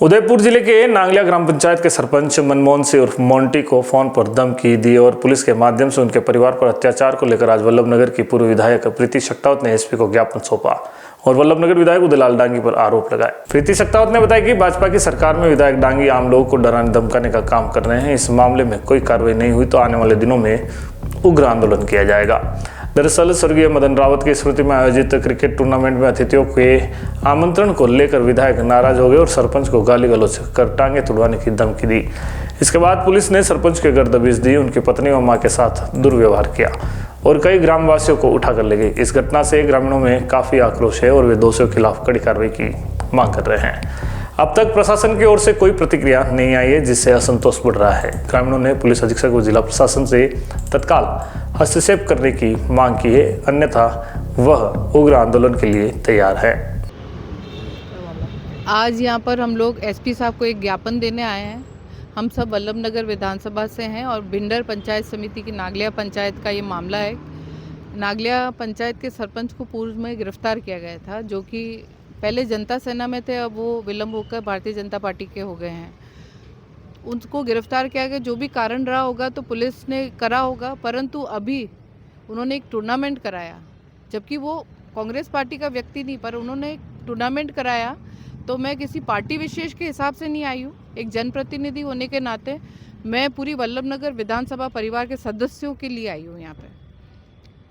उदयपुर जिले के नांगलिया ग्राम पंचायत के सरपंच मनमोहन सिंह उर्फ मोंटी को फोन पर धमकी दी और पुलिस के माध्यम से उनके परिवार पर अत्याचार को लेकर आज वल्लभनगर की पूर्व विधायक प्रीति सक्तावत ने एसपी को ज्ञापन सौंपा और वल्लभनगर विधायक उदयलाल डांगी पर आरोप लगाए। प्रीति सक्तावत ने बताया कि भाजपा की सरकार में विधायक डांगी आम लोगों को डराने धमकाने का काम कर रहे हैं। इस मामले में कोई कार्रवाई नहीं हुई तो आने वाले दिनों में उग्र आंदोलन किया जाएगा। दरअसल स्वर्गीय मदन रावत की स्मृति में आयोजित क्रिकेट टूर्नामेंट में अतिथियों के आमंत्रण को लेकर विधायक नाराज हो गए और सरपंच को गाली गलौज कर टांगे तुड़वाने की धमकी दी। इसके बाद पुलिस ने सरपंच के घर दबिश दी, उनकी पत्नी और मां के साथ दुर्व्यवहार किया और कई ग्रामवासियों को उठा कर ले गई। इस घटना से ग्रामीणों में काफी आक्रोश है और वे दोषियों के खिलाफ कड़ी कार्रवाई की मांग कर रहे हैं। अब तक प्रशासन की ओर से कोई प्रतिक्रिया नहीं आई है, जिससे असंतोष बढ़ रहा है। ग्रामीणों ने पुलिस अधीक्षक और जिला प्रशासन से तत्काल हस्तक्षेप करने की मांग की है, अन्यथा वह उग्र आंदोलन के लिए तैयार है। आज यहाँ पर हम लोग एसपी साहब को एक ज्ञापन देने आए हैं। हम सब वल्लभनगर विधानसभा से हैं और भिंडर पंचायत समिति की नागलिया पंचायत का ये मामला है। नागलिया पंचायत के सरपंच को पूर्व में गिरफ्तार किया गया था, जो कि पहले जनता सेना में थे, अब वो विलम्ब होकर भारतीय जनता पार्टी के हो गए हैं। उनको गिरफ्तार किया गया, जो भी कारण रहा होगा तो पुलिस ने करा होगा, परंतु अभी उन्होंने एक टूर्नामेंट कराया, जबकि वो कांग्रेस पार्टी का व्यक्ति नहीं, पर उन्होंने एक टूर्नामेंट कराया। तो मैं किसी पार्टी विशेष के हिसाब से नहीं आई हूँ, एक जनप्रतिनिधि होने के नाते मैं पूरी वल्लभनगर विधानसभा परिवार के सदस्यों के लिए आई हूँ यहाँ पे।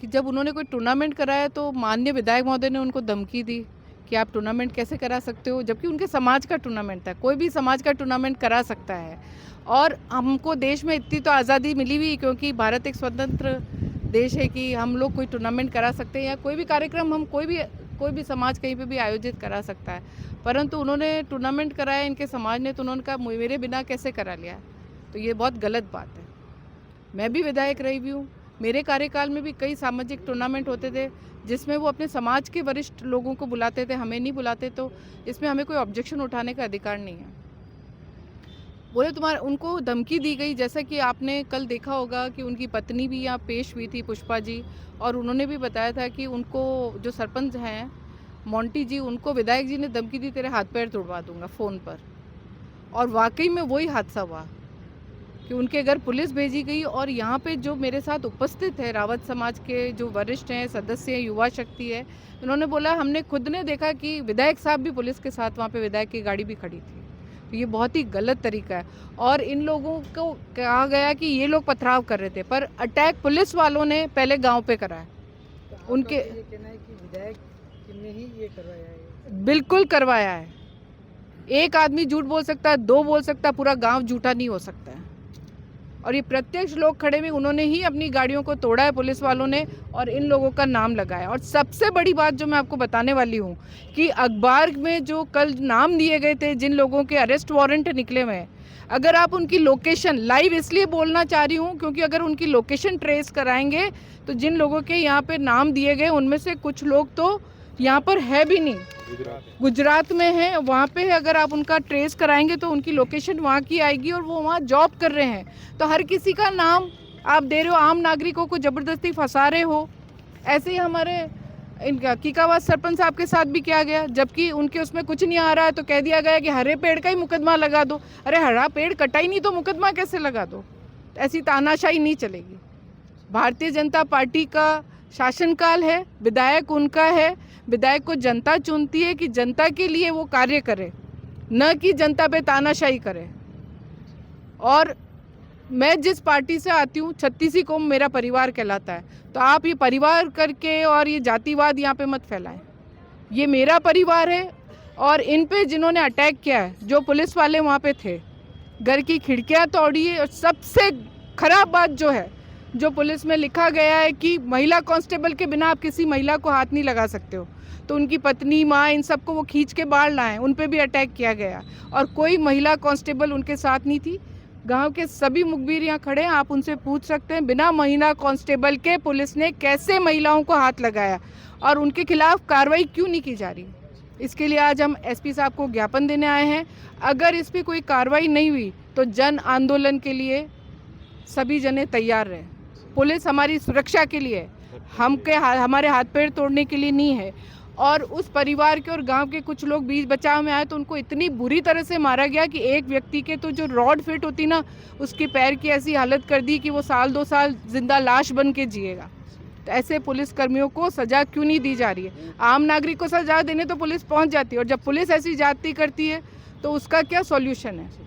कि जब उन्होंने कोई टूर्नामेंट कराया तो माननीय विधायक महोदय ने उनको धमकी दी कि आप टूर्नामेंट कैसे करा सकते हो, जबकि उनके समाज का टूर्नामेंट था। कोई भी समाज का टूर्नामेंट करा सकता है और हमको देश में इतनी तो आज़ादी मिली हुई, क्योंकि भारत एक स्वतंत्र देश है कि हम लोग कोई टूर्नामेंट करा सकते हैं या कोई भी कार्यक्रम हम कोई भी समाज कहीं पे भी आयोजित करा सकता है। परंतु उन्होंने टूर्नामेंट कराया इनके समाज ने, तो उन्होंने कहा मेरे बिना कैसे करा लिया, तो ये बहुत गलत बात है। मैं भी विधायक रही भी हूँ, मेरे कार्यकाल में भी कई सामाजिक टूर्नामेंट होते थे जिसमें वो अपने समाज के वरिष्ठ लोगों को बुलाते थे, हमें नहीं बुलाते, तो इसमें हमें कोई ऑब्जेक्शन उठाने का अधिकार नहीं है। बोले उनको धमकी दी गई, जैसा कि आपने कल देखा होगा कि उनकी पत्नी भी यहाँ पेश हुई थी, पुष्पा जी, और उन्होंने भी बताया था कि उनको जो सरपंच हैं मोंटी जी, उनको विधायक जी ने धमकी दी तेरे हाथ पैर तोड़वा दूंगा फ़ोन पर। और वाकई में वही हादसा हुआ कि उनके घर पुलिस भेजी गई। और यहाँ पे जो मेरे साथ उपस्थित है रावत समाज के जो वरिष्ठ हैं, सदस्य हैं, युवा शक्ति है, उन्होंने बोला हमने खुद ने देखा कि विधायक साहब भी पुलिस के साथ वहाँ पे विधायक की गाड़ी भी खड़ी थी। तो ये बहुत ही गलत तरीका है और इन लोगों को कहा गया कि ये लोग पथराव कर रहे थे, पर अटैक पुलिस वालों ने पहले गाँव पे करा है। तो उनके ये कहना है कि विधायक ने ही ये करवाया है। बिल्कुल करवाया है। एक आदमी झूठ बोल सकता है, दो बोल सकता है, पूरा गांव झूठा नहीं हो सकता है। और ये प्रत्यक्ष लोग खड़े हुए, उन्होंने ही अपनी गाड़ियों को तोड़ा है पुलिस वालों ने और इन लोगों का नाम लगाया। और सबसे बड़ी बात जो मैं आपको बताने वाली हूँ कि अखबार में जो कल नाम दिए गए थे, जिन लोगों के अरेस्ट वारंट निकले हुए हैं, अगर आप उनकी लोकेशन लाइव इसलिए बोलना चाह रही हूँ क्योंकि अगर उनकी लोकेशन ट्रेस कराएंगे तो जिन लोगों के यहाँ पे नाम दिए गए उनमें से कुछ लोग तो यहाँ पर है भी नहीं, गुजरात में है, वहाँ पे अगर आप उनका ट्रेस कराएंगे तो उनकी लोकेशन वहाँ की आएगी और वो वहाँ जॉब कर रहे हैं। तो हर किसी का नाम आप दे रहे हो, आम नागरिकों को ज़बरदस्ती फंसा रहे हो। ऐसे ही हमारे इनका किकावास सरपंच साहब के साथ भी किया गया, जबकि उनके उसमें कुछ नहीं आ रहा है तो कह दिया गया कि हरे पेड़ का ही मुकदमा लगा दो। अरे हरा पेड़ कटा ही नहीं तो मुकदमा कैसे लगा दो? ऐसी तानाशाही नहीं चलेगी। भारतीय जनता पार्टी का शासनकाल है, विधायक उनका है, विधायक को जनता चुनती है कि जनता के लिए वो कार्य करे, न कि जनता पे तानाशाही करे। और मैं जिस पार्टी से आती हूँ, 36 कौम मेरा परिवार कहलाता है, तो आप ये परिवार करके और ये जातिवाद यहाँ पे मत फैलाएं। ये मेरा परिवार है और इन पे जिन्होंने अटैक किया है, जो पुलिस वाले वहाँ पे थे, घर की खिड़कियाँ तोड़ी है। और सबसे खराब बात जो है, जो पुलिस में लिखा गया है कि महिला कांस्टेबल के बिना आप किसी महिला को हाथ नहीं लगा सकते हो, तो उनकी पत्नी, माँ, इन सबको वो खींच के बाहर लाए, उन पे भी अटैक किया गया और कोई महिला कांस्टेबल उनके साथ नहीं थी। गांव के सभी मुखबिर यहाँ खड़े हैं, आप उनसे पूछ सकते हैं बिना महिला कांस्टेबल के पुलिस ने कैसे महिलाओं को हाथ लगाया और उनके खिलाफ कार्रवाई क्यों नहीं की जा रही। इसके लिए आज हम एसपी साहब को ज्ञापन देने आए हैं। अगर इस पर कोई कार्रवाई नहीं हुई तो जन आंदोलन के लिए सभी जने तैयार रहे। पुलिस हमारी सुरक्षा के लिए, हमारे हाथ पैर तोड़ने के लिए नहीं है। और उस परिवार के और गांव के कुछ लोग बीच बचाव में आए तो उनको इतनी बुरी तरह से मारा गया कि एक व्यक्ति के तो जो रॉड फिट होती ना, उसके पैर की ऐसी हालत कर दी कि वो 2 साल जिंदा लाश बन के जिएगा। तो ऐसे पुलिस कर्मियों को सजा क्यों नहीं दी जा रही है? आम नागरिक को सजा देने तो पुलिस पहुंच जाती है, और जब पुलिस ऐसी जाती करती है तो उसका क्या सॉल्यूशन है?